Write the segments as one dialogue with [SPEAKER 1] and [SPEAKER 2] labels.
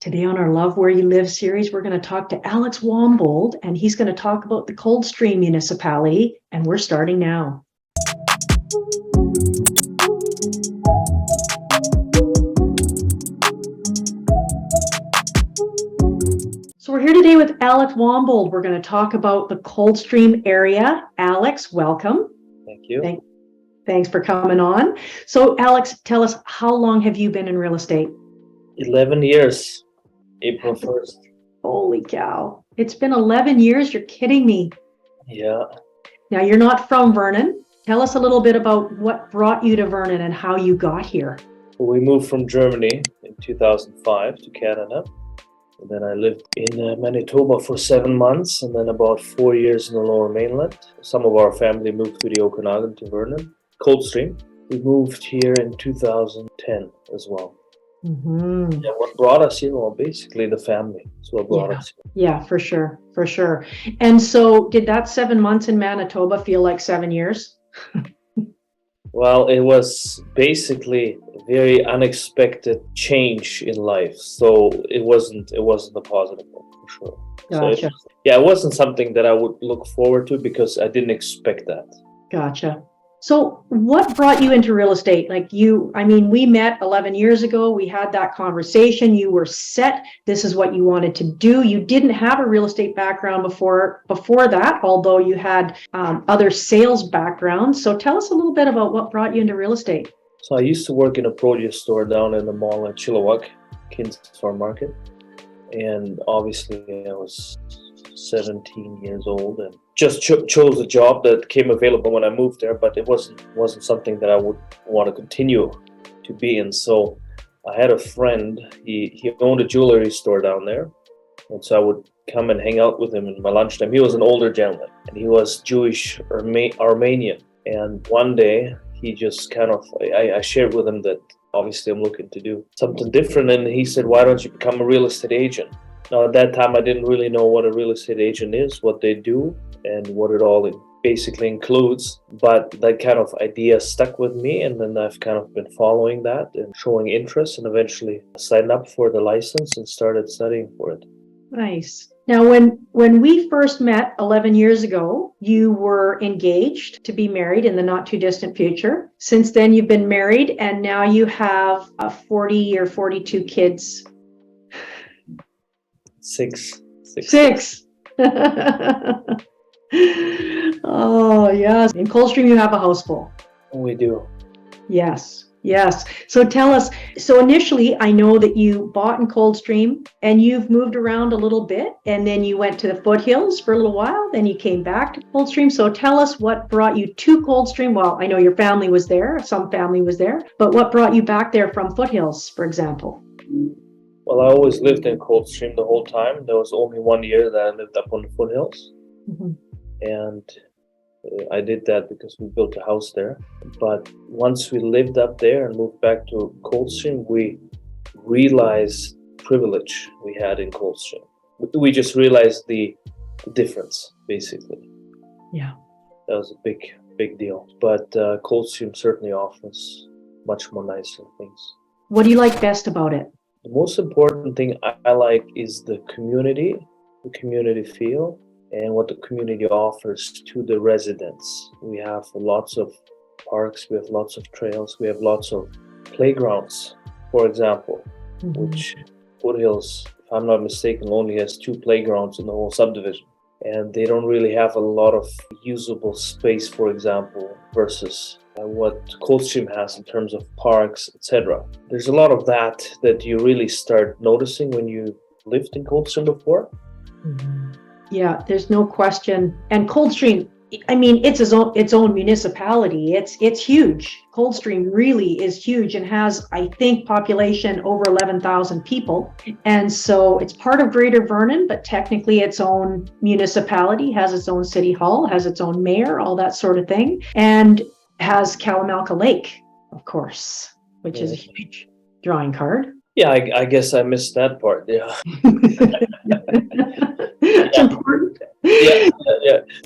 [SPEAKER 1] Today on our Love Where You Live series, we're going to talk to Alex Wambold, and he's going to talk about the Coldstream municipality, and we're starting now. So we're here today with Alex Wambold. We're going to talk about the Coldstream area. Alex, welcome.
[SPEAKER 2] Thank you.
[SPEAKER 1] Thanks for coming on. So Alex, tell us, how long have you been in real estate?
[SPEAKER 2] 11 years. April 1st.
[SPEAKER 1] Holy cow. It's been 11 years. You're kidding me.
[SPEAKER 2] Yeah.
[SPEAKER 1] Now, you're not from Vernon. Tell us a little bit about what brought you to Vernon and how you got here.
[SPEAKER 2] We moved from Germany in 2005 to Canada. And then I lived in Manitoba for 7 months and then about 4 years in the Lower Mainland. Some of our family moved to the Okanagan to Vernon, Coldstream. We moved here in 2010 as well.
[SPEAKER 1] Mm-hmm.
[SPEAKER 2] Yeah, what brought us here? Well, basically the family. That's what brought us here.
[SPEAKER 1] Yeah, for sure. And so did that 7 months in Manitoba feel like 7 years?
[SPEAKER 2] Well, it was basically a very unexpected change in life. So it wasn't a positive one for sure.
[SPEAKER 1] Gotcha.
[SPEAKER 2] So it wasn't something that I would look forward to because I didn't expect that.
[SPEAKER 1] Gotcha. So what brought you into real estate? We met 11 years ago. We had that conversation. You were set. This is what you wanted to do. You didn't have a real estate background before that, although you had other sales backgrounds. So tell us a little bit about what brought you into real estate.
[SPEAKER 2] So I used to work in a produce store down in the mall in Chilliwack, Kansas Farm Market. And obviously I was 17 years old and just chose a job that came available when I moved there, but it wasn't something that I would want to continue to be in. So I had a friend, he owned a jewelry store down there, and so I would come and hang out with him in my lunchtime. He was an older gentleman and he was Jewish Armenian, and one day he just I shared with him that obviously I'm looking to do something different, and he said, why don't you become a real estate agent? Now, at that time, I didn't really know what a real estate agent is, what they do, and what it all basically includes. But that kind of idea stuck with me, and then I've kind of been following that and showing interest, and eventually signed up for the license and started studying for it.
[SPEAKER 1] Nice. Now, when we first met 11 years ago, you were engaged to be married in the not too distant future. Since then, you've been married, and now you have 40 or 42 kids.
[SPEAKER 2] Six.
[SPEAKER 1] Oh, yes. In Coldstream, you have a house full.
[SPEAKER 2] We do.
[SPEAKER 1] Yes. So tell us, so initially, I know that you bought in Coldstream and you've moved around a little bit, and then you went to the foothills for a little while, then you came back to Coldstream. So tell us what brought you to Coldstream. Well, I know your family was there, some family was there, but what brought you back there from foothills, for example?
[SPEAKER 2] Well, I always lived in Coldstream the whole time. There was only 1 year that I lived up on the foothills. Mm-hmm. And I did that because we built a house there. But once we lived up there and moved back to Coldstream, we realized privilege we had in Coldstream. We just realized the difference, basically.
[SPEAKER 1] Yeah.
[SPEAKER 2] That was a big deal. But Coldstream certainly offers much more nicer things.
[SPEAKER 1] What do you like best about it?
[SPEAKER 2] The most important thing I like is the community feel, and what the community offers to the residents. We have lots of parks, we have lots of trails, we have lots of playgrounds, for example, mm-hmm. which Foothills, if I'm not mistaken, only has 2 playgrounds in the whole subdivision. And they don't really have a lot of usable space, for example, versus what Coldstream has in terms of parks, etc. There's a lot of that you really start noticing when you lived in Coldstream before.
[SPEAKER 1] Mm-hmm. Yeah, there's no question. And Coldstream, it's its own municipality. It's huge. Coldstream really is huge and has, I think, population over 11,000 people. And so it's part of Greater Vernon, but technically its own municipality, has its own city hall, has its own mayor, all that sort of thing. And has Kalamalka Lake, of course, which is a huge drawing card.
[SPEAKER 2] Yeah, I guess I missed that part. Yeah.
[SPEAKER 1] It's important.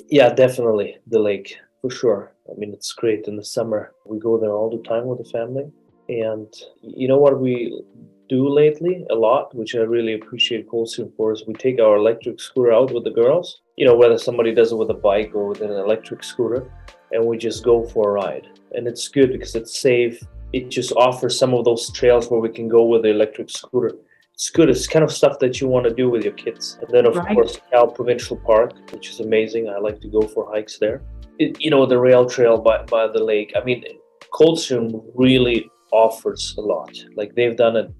[SPEAKER 2] Yeah, definitely the lake, for sure. It's great in the summer. We go there all the time with the family. And you know what we do lately a lot, which I really appreciate Coldstream for, is we take our electric scooter out with the girls, whether somebody does it with a bike or with an electric scooter, and we just go for a ride. And it's good because it's safe. It just offers some of those trails where we can go with the electric scooter. It's good. It's kind of stuff that you want to do with your kids. And then, of course, Kal Provincial Park, which is amazing. I like to go for hikes there. The rail trail by the lake. I mean, Coldstream really offers a lot. Like, they've done an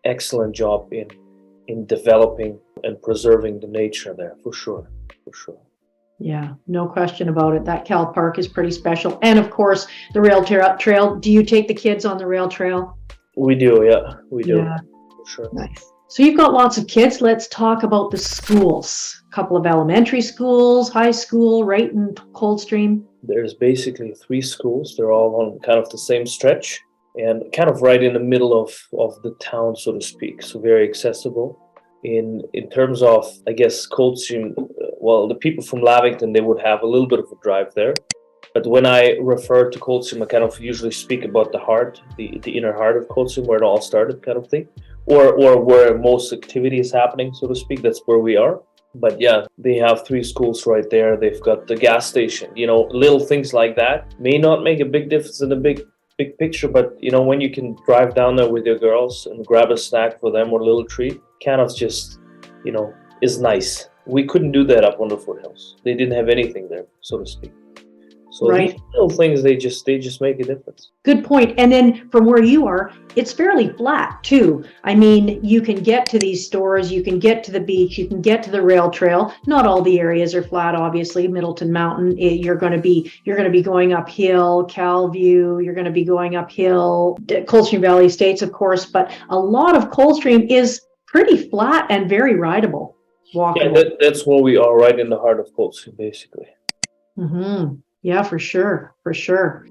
[SPEAKER 2] excellent job in developing and preserving the nature there, for sure.
[SPEAKER 1] Yeah, no question about it. That Kal Park is pretty special. And of course, the rail trail. Do you take the kids on the rail trail?
[SPEAKER 2] We do, yeah. We do.
[SPEAKER 1] Yeah.
[SPEAKER 2] For sure.
[SPEAKER 1] Nice. So you've got lots of kids. Let's talk about the schools. A couple of elementary schools, high school, right in Coldstream.
[SPEAKER 2] There's basically 3 schools. They're all on kind of the same stretch and kind of right in the middle of the town, so to speak. So very accessible. In terms of, I guess, Coldstream, the people from Lavington, they would have a little bit of a drive there. But when I refer to Coldstream, I kind of usually speak about the heart, the inner heart of Coldstream, where it all started, kind of thing. Or where most activity is happening, so to speak. That's where we are. But yeah, they have 3 schools right there. They've got the gas station. Little things like that may not make a big difference in the big picture, but when you can drive down there with your girls and grab a snack for them or a little treat, kind of just is nice. We couldn't do that up on the foothills. They didn't have anything there, so to speak. So these little things, they just make a difference.
[SPEAKER 1] Good point. And then from where you are, it's fairly flat too. I mean, you can get to these stores, you can get to the beach, you can get to the rail trail. Not all the areas are flat, obviously. Middleton Mountain, you're going to be going uphill. Calview, you're going to be going uphill. Coldstream Valley Estates, of course, but a lot of Coldstream is pretty flat and very rideable. Walkable.
[SPEAKER 2] Yeah, that's where we are, right in the heart of Coldstream, basically.
[SPEAKER 1] Mm-hmm. Yeah, for sure.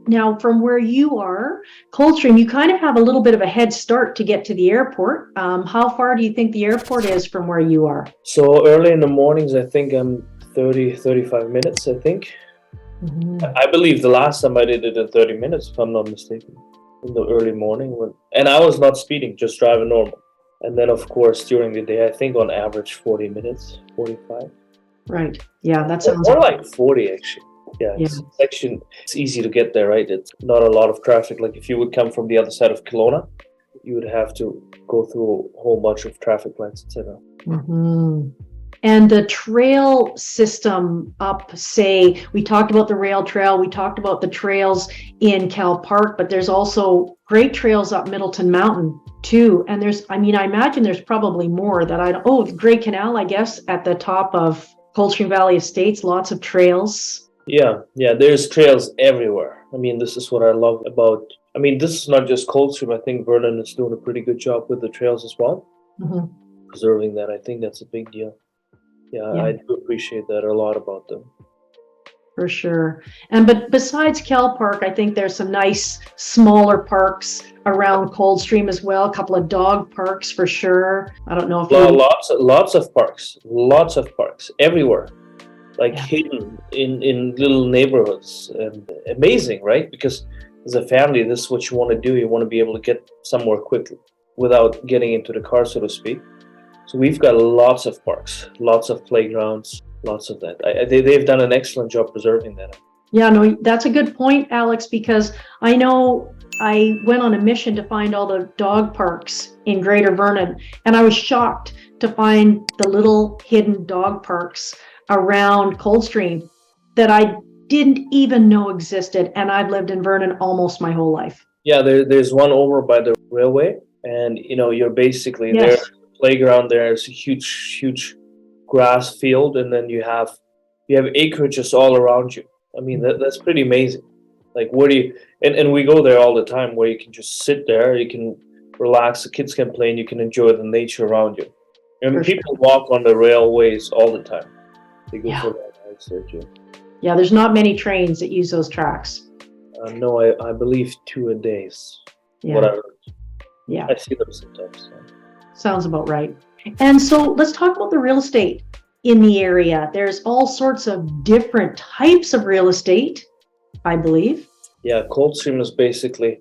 [SPEAKER 1] Now, from where you are, Coldstream, you kind of have a little bit of a head start to get to the airport. How far do you think the airport is from where you are?
[SPEAKER 2] So early in the mornings, I think I'm 35 minutes, I think. Mm-hmm. I believe the last time I did it in 30 minutes, if I'm not mistaken, in the early morning. And I was not speeding, just driving normal. And then, of course, during the day, I think on average 40 minutes, 45.
[SPEAKER 1] Right. Yeah, that sounds...
[SPEAKER 2] More like 40, actually. Yeah, it's easy to get there, right? It's not a lot of traffic. Like if you would come from the other side of Kelowna, you would have to go through a whole bunch of traffic lights, etc.
[SPEAKER 1] Mm-hmm. And the trail system up, say, we talked about the rail trail, we talked about the trails in Kal Park, but there's also great trails up Middleton Mountain too. And I imagine there's probably more the Great Canal, I guess, at the top of Coldstream Valley Estates, lots of trails.
[SPEAKER 2] Yeah, there's trails everywhere. This is what I love about, this is not just Coldstream. I think Vernon is doing a pretty good job with the trails as well. Mm-hmm. Preserving that, I think that's a big deal. Yeah, I do appreciate that a lot about them.
[SPEAKER 1] For sure. But besides Kal Park, I think there's some nice smaller parks around Coldstream as well. A couple of dog parks for sure. I don't know if
[SPEAKER 2] lots of parks everywhere. Hidden in little neighborhoods, and amazing, right? Because as a family, this is what you want to do. You want to be able to get somewhere quickly without getting into the car, so to speak. So we've got lots of parks, lots of playgrounds, lots of that. They've done an excellent job preserving that.
[SPEAKER 1] Yeah, no, that's a good point, Alex, because I know I went on a mission to find all the dog parks in Greater Vernon, and I was shocked to find the little hidden dog parks around Coldstream that I didn't even know existed, and I've lived in Vernon almost my whole life.
[SPEAKER 2] Yeah, there's one over by the railway, and you're basically there. Playground, there's a huge grass field, and then you have acreages all around you. That's pretty amazing. Like, where do you and we go there all the time, where you can just sit there, you can relax, the kids can play, and you can enjoy the nature around you. People walk on the railways all the time. They go for that hikes there too.
[SPEAKER 1] Yeah, there's not many trains that use those tracks.
[SPEAKER 2] No, I believe 2 a day. What I heard. Yeah, I see them sometimes. So.
[SPEAKER 1] Sounds about right. And so let's talk about the real estate in the area. There's all sorts of different types of real estate, I believe.
[SPEAKER 2] Yeah, Coldstream is basically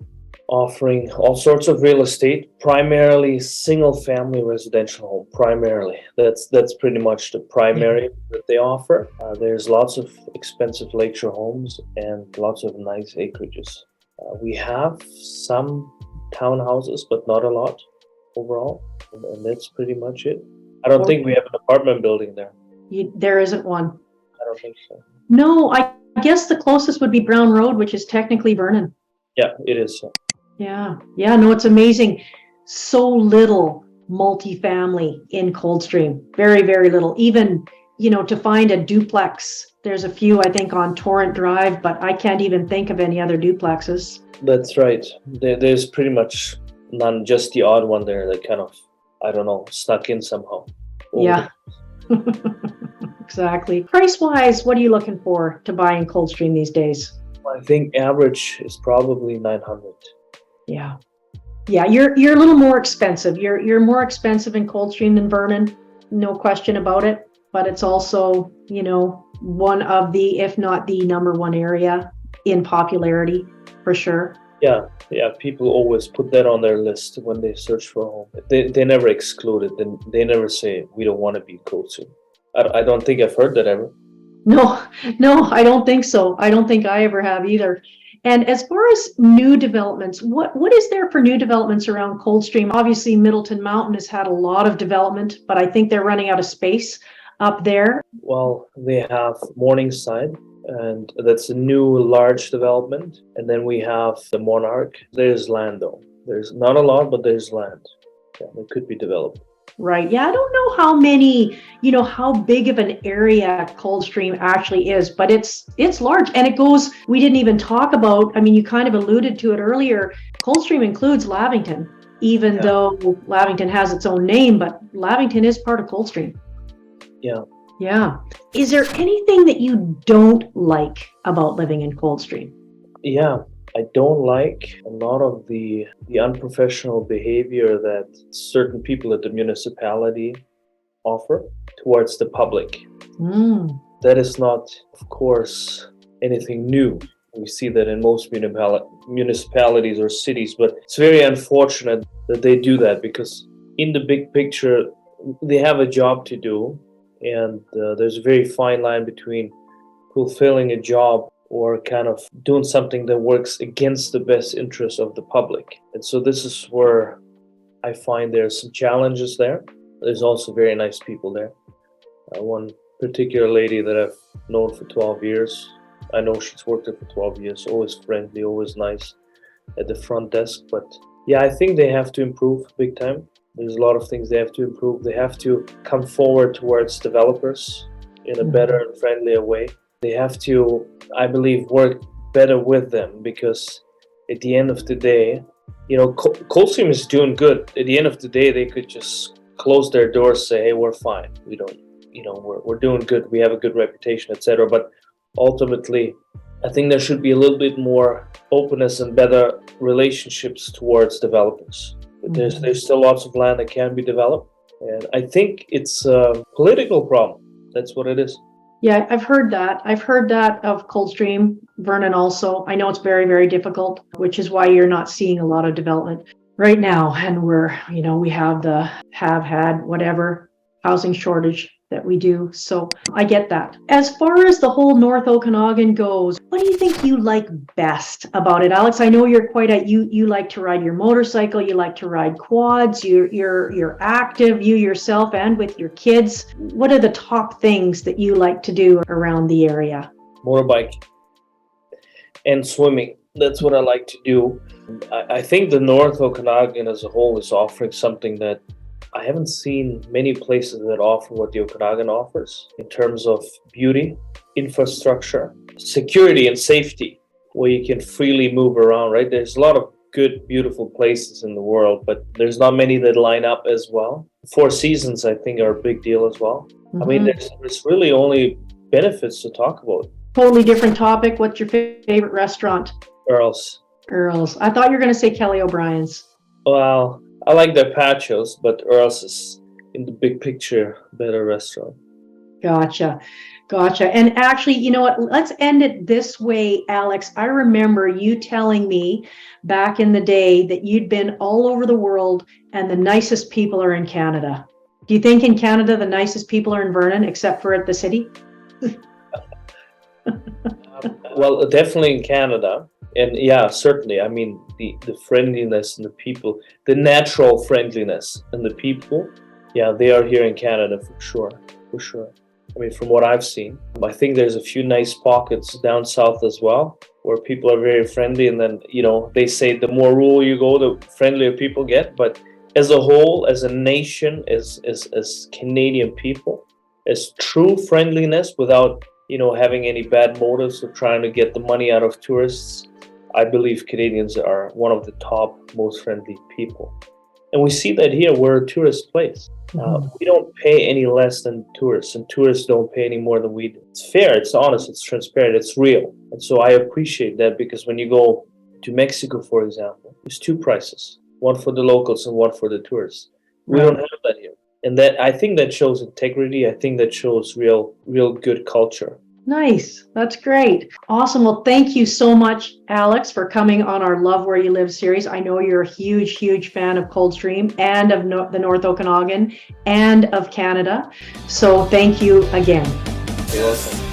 [SPEAKER 2] offering all sorts of real estate, primarily single-family residential home. Primarily, that's pretty much the primary that they offer. There's lots of expensive lakeshore homes and lots of nice acreages. We have some townhouses, but not a lot overall, and that's pretty much it. I don't think we have an apartment building there.
[SPEAKER 1] There isn't one.
[SPEAKER 2] I don't think so.
[SPEAKER 1] No, I guess the closest would be Brown Road, which is technically Vernon.
[SPEAKER 2] Yeah, it is.
[SPEAKER 1] Yeah. No, it's amazing. So little multifamily in Coldstream. Very, very little. Even, to find a duplex, there's a few, I think, on Torrent Drive, but I can't even think of any other duplexes.
[SPEAKER 2] That's right. There's pretty much none, just the odd one there that kind of, I don't know, snuck in somehow.
[SPEAKER 1] Yeah. Exactly. Price-wise, what are you looking for to buy in Coldstream these days?
[SPEAKER 2] I think average is probably 900.
[SPEAKER 1] Yeah, you're a little more expensive. You're more expensive in Coldstream than Vernon, no question about it. But it's also, one of the, if not the number one area in popularity, for sure.
[SPEAKER 2] Yeah. People always put that on their list when they search for a home. They never exclude it. They never say we don't want to be Coldstream. I don't think I've heard that ever.
[SPEAKER 1] No, I don't think so. I don't think I ever have either. And as far as new developments, what is there for new developments around Coldstream? Obviously, Middleton Mountain has had a lot of development, but I think they're running out of space up there.
[SPEAKER 2] Well, they have Morningside, and that's a new large development. And then we have the Monarch. There's land though. There's not a lot, but there's land. Yeah, that could be developed.
[SPEAKER 1] Right. Yeah, I don't know how many, how big of an area Coldstream actually is, but it's large, and it goes, we didn't even talk about, you kind of alluded to it earlier, Coldstream includes Lavington, even though Lavington has its own name, but Lavington is part of Coldstream. Yeah. Is there anything that you don't like about living in Coldstream?
[SPEAKER 2] Yeah. I don't like a lot of the unprofessional behavior that certain people at the municipality offer towards the public. That is not, of course, anything new. We see that in most municipalities or cities, but it's very unfortunate that they do that, because in the big picture, they have a job to do, and there's a very fine line between fulfilling a job or kind of doing something that works against the best interest of the public. And so this is where I find there's some challenges there. There's also very nice people there. One particular lady that I've known for 12 years, I know she's worked there for 12 years, always friendly, always nice at the front desk. But yeah, I think they have to improve big time. There's a lot of things they have to improve. They have to come forward towards developers in a better and friendlier way. They have to, I believe, work better with them, because at the end of the day, Coldstream is doing good. At the end of the day, they could just close their doors, say, hey, we're fine. We don't, we're doing good. We have a good reputation, etc. But ultimately, I think there should be a little bit more openness and better relationships towards developers. There's still lots of land that can be developed. And I think it's a political problem. That's what it is.
[SPEAKER 1] Yeah, I've heard that. I've heard that of Coldstream, Vernon also. I know it's very, very difficult, which is why you're not seeing a lot of development right now. And we have had whatever housing shortage that we do. So I get that. As far as the whole North Okanagan goes, what do you think you like best about it? Alex, I know you're you like to ride your motorcycle, you like to ride quads, you're active, you yourself and with your kids. What are the top things that you like to do around the area?
[SPEAKER 2] Motorbike and swimming. That's what I like to do. I think the North Okanagan as a whole is offering something that I haven't seen many places that offer what the Okanagan offers in terms of beauty, infrastructure, security, and safety, where you can freely move around, right? There's a lot of good, beautiful places in the world, but there's not many that line up as well. Four Seasons, I think, are a big deal as well. I mean, there's really only benefits to talk about.
[SPEAKER 1] Totally different topic. What's your favorite restaurant?
[SPEAKER 2] Earl's.
[SPEAKER 1] I thought you were going to say Kelly O'Brien's.
[SPEAKER 2] Well, I like their patios, but Earl's is, in the big picture, better restaurant.
[SPEAKER 1] Gotcha. Gotcha. And actually, you know what? Let's end it this way, Alex. I remember you telling me back in the day that you'd been all over the world and the nicest people are in Canada. Do you think in Canada the nicest people are in Vernon, except for at the city?
[SPEAKER 2] Well, definitely in Canada. And yeah, certainly. I mean, the friendliness and the people, the natural friendliness and the people, yeah, they are here in Canada for sure. For sure. I mean, from what I've seen, I think there's a few nice pockets down south as well, where people are very friendly. And then, they say the more rural you go, the friendlier people get. But as a whole, as a nation, as Canadian people, as true friendliness without, having any bad motives of trying to get the money out of tourists, I believe Canadians are one of the top most friendly people. And we see that here. We're a tourist place. We don't pay any less than tourists, and tourists don't pay any more than we do. It's fair, it's honest, it's transparent, it's real. And so I appreciate that, because when you go to Mexico, for example, there's two prices, one for the locals and one for the tourists. We don't have that here. And that, I think that shows integrity. I think that shows real good culture.
[SPEAKER 1] Nice. That's great. Awesome. Well, thank you so much, Alex, for coming on our Love Where You Live series. I know you're a huge fan of Coldstream and of the North Okanagan and of Canada. So thank you again.
[SPEAKER 2] You're welcome.